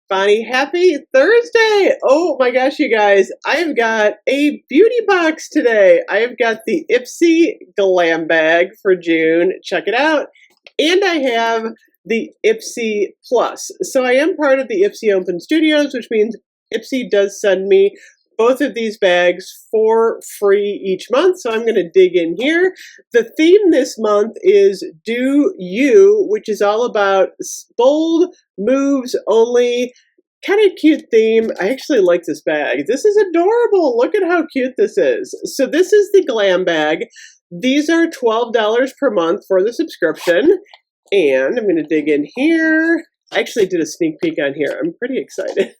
Bonnie, happy Thursday! Oh my gosh, you guys, I have got a beauty box today. I have got the Ipsy Glam Bag for June. Check it out. And I have the Ipsy Plus. So I am part of the Ipsy Open Studios, which means Ipsy does send me both of these bags for free each month. So I'm going to dig in here. The theme this month is Do You, which is all about bold moves only. Kind of cute theme. I actually like this bag. This is adorable. Look at how cute this is. So this is the Glam Bag. These are $12 per month for the subscription. And I'm going to dig in here. I actually did a sneak peek on here. I'm pretty excited.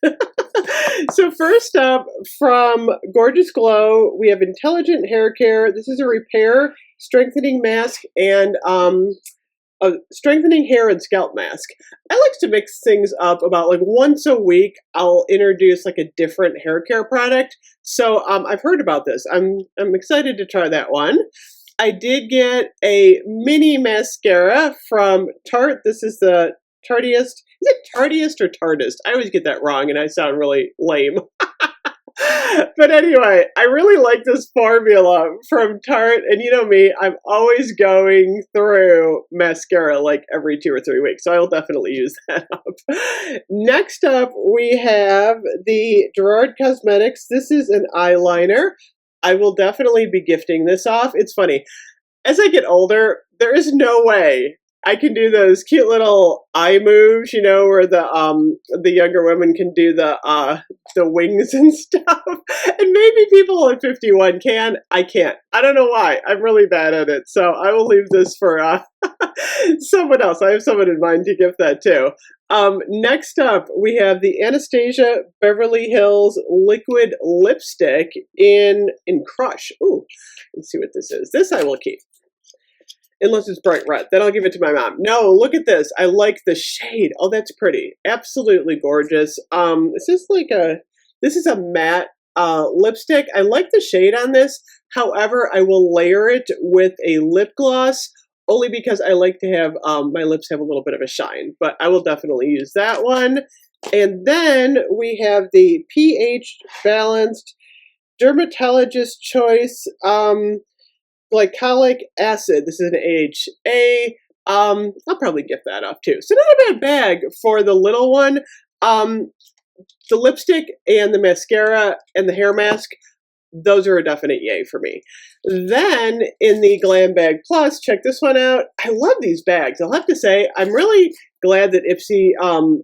So first up, from Gorgeous Glow, we have Intelligent Hair Care. This is a repair, strengthening mask, and a strengthening hair and scalp mask. I like to mix things up about like once a week. I'll introduce like a different hair care product. So I've heard about this. I'm excited to try that one. I did get a mini mascara from Tarte. This is the Tartiest. Is it Tartiest or Tartist? I always get that wrong and I sound really lame. But anyway, I really like this formula from Tarte. And you know me, I'm always going through mascara like every 2 or 3 weeks. So I'll definitely use that up. Next up, we have the Gerard Cosmetics. This is an eyeliner. I will definitely be gifting this off. It's funny. As I get older, there is no way I can do those cute little eye moves, you know, where the younger women can do the wings and stuff. And maybe people at 51 can. I can't. I don't know why. I'm really bad at it. So I will leave this for someone else. I have someone in mind to gift that too. Next up, we have the Anastasia Beverly Hills Liquid Lipstick in Crush. Ooh, let's see what this is. This I will keep. Unless it's bright red. Then I'll give it to my mom. No, look at this. I like the shade. Oh, that's pretty. Absolutely gorgeous. This is a matte lipstick. I like the shade on this. However, I will layer it with a lip gloss only because I like to have my lips have a little bit of a shine. But I will definitely use that one. And then we have the pH Balanced Dermatologist Choice Glycolic Acid. This is an AHA. I'll probably gift that off too. So not a bad bag for the little one. The lipstick and the mascara and the hair mask, those are a definite yay for me. Then in the Glam Bag Plus, check this one out. I love these bags. I'll have to say, I'm really glad that Ipsy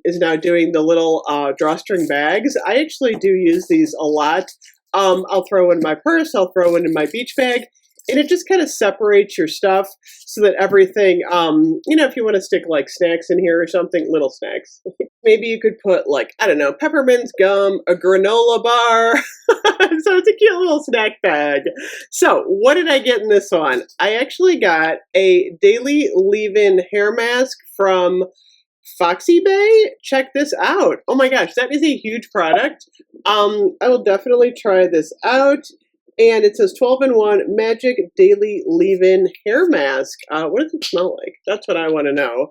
is now doing the little drawstring bags. I actually do use these a lot. I'll throw in my purse. I'll throw in my beach bag. And it just kind of separates your stuff so that everything, you know, if you want to stick like snacks in here or something, little snacks. Maybe you could put like, I don't know, peppermint gum, a granola bar. So it's a cute little snack bag. So what did I get in this one? I actually got a daily leave-in hair mask from Foxy Bay. Check this out. Oh my gosh, that is a huge product. I will definitely try this out. And it says 12-in-1 Magic Daily Leave-In Hair Mask. What does it smell like? That's what I want to know.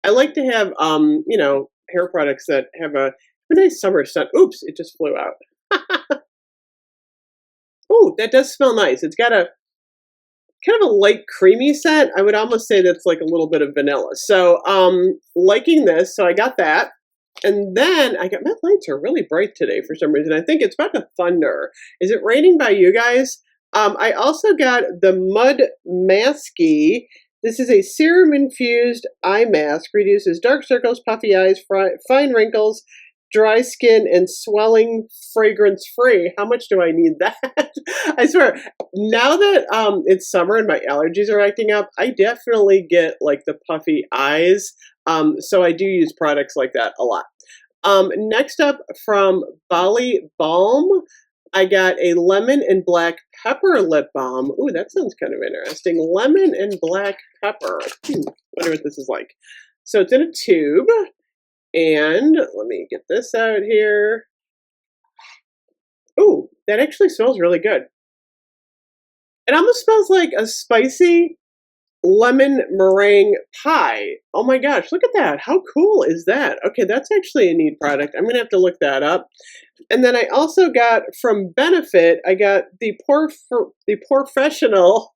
I like to have, you know, hair products that have a nice summer scent. Oops, it just flew out. Oh, that does smell nice. It's got a kind of a light creamy scent. I would almost say that's like a little bit of vanilla. So, liking this. So I got that. And then I got, my lights are really bright today for some reason. I think it's about to thunder. Is it raining by you guys? I also got the Mud Masky. This is a serum-infused eye mask. Reduces dark circles, puffy eyes, fine wrinkles, dry skin, and swelling, fragrance-free. How much do I need that? I swear, now that it's summer and my allergies are acting up, I definitely get like the puffy eyes. So I do use products like that a lot. Next up from Bali Balm, I got a lemon and black pepper lip balm. Ooh, that sounds kind of interesting. Lemon and black pepper. Wonder what this is like. So it's in a tube. And let me get this out here. Ooh, that actually smells really good. It almost smells like a spicy lemon meringue pie. Oh my gosh, look at that. How cool is that? Okay, that's actually a neat product. I'm going to have to look that up. And then I also got from Benefit, I got the Professional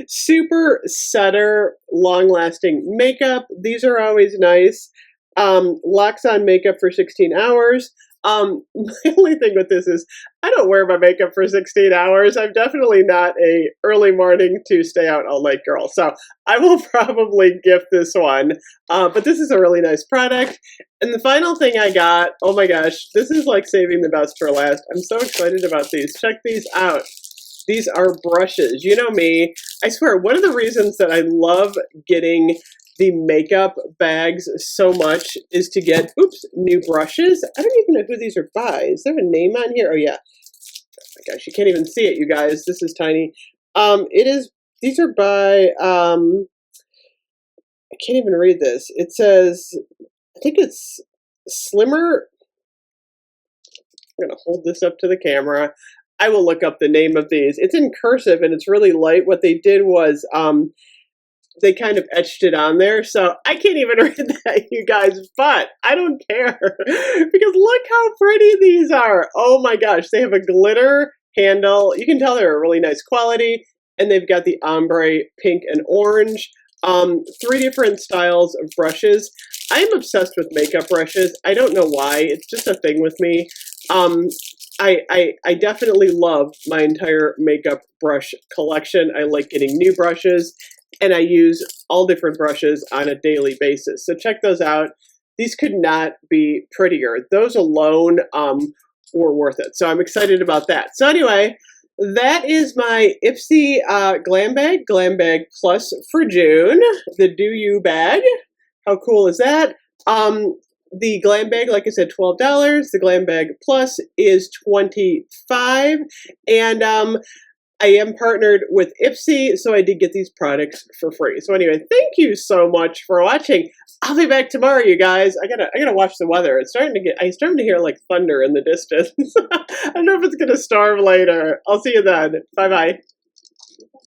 Super Setter Long Lasting Makeup. These are always nice. Locks on makeup for 16 hours. My only thing with this is I don't wear my makeup for 16 hours. I'm definitely not a early morning to stay out all night girl. So I will probably gift this one. But this is a really nice product. And the final thing I got, oh my gosh, this is like saving the best for last. I'm so excited about these. Check these out. These are brushes. You know me. I swear, one of the reasons that I love getting the makeup bags so much is to get, new brushes. I don't even know who these are by. Is there a name on here? Oh yeah. Oh my gosh, you can't even see it, you guys. This is tiny. These are by, I can't even read this. It says, I think it's Slimmer. I'm going to hold this up to the camera. I will look up the name of these. It's in cursive and it's really light. What they did was, they kind of etched it on there, so I can't even read that, you guys, but I don't care, because look how pretty these are. Oh my gosh, they have a glitter handle. You can tell they're a really nice quality, and they've got the ombre pink and orange. 3 different styles of brushes. I am obsessed with makeup brushes. I don't know why. It's just a thing with me. I definitely love my entire makeup brush collection. I like getting new brushes, and I use all different brushes on a daily basis. So check those out. These could not be prettier. Those alone were worth it. So I'm excited about that. So anyway, that is my Ipsy Glam Bag Plus for June. The Do You bag. How cool is that? The Glam Bag, like I said, $12. The Glam Bag Plus is $25. And I am partnered with Ipsy, so I did get these products for free. So anyway, thank you so much for watching. I'll be back tomorrow, you guys. I gotta watch the weather. I'm starting to hear like thunder in the distance. I don't know if it's gonna storm later. I'll see you then. Bye bye.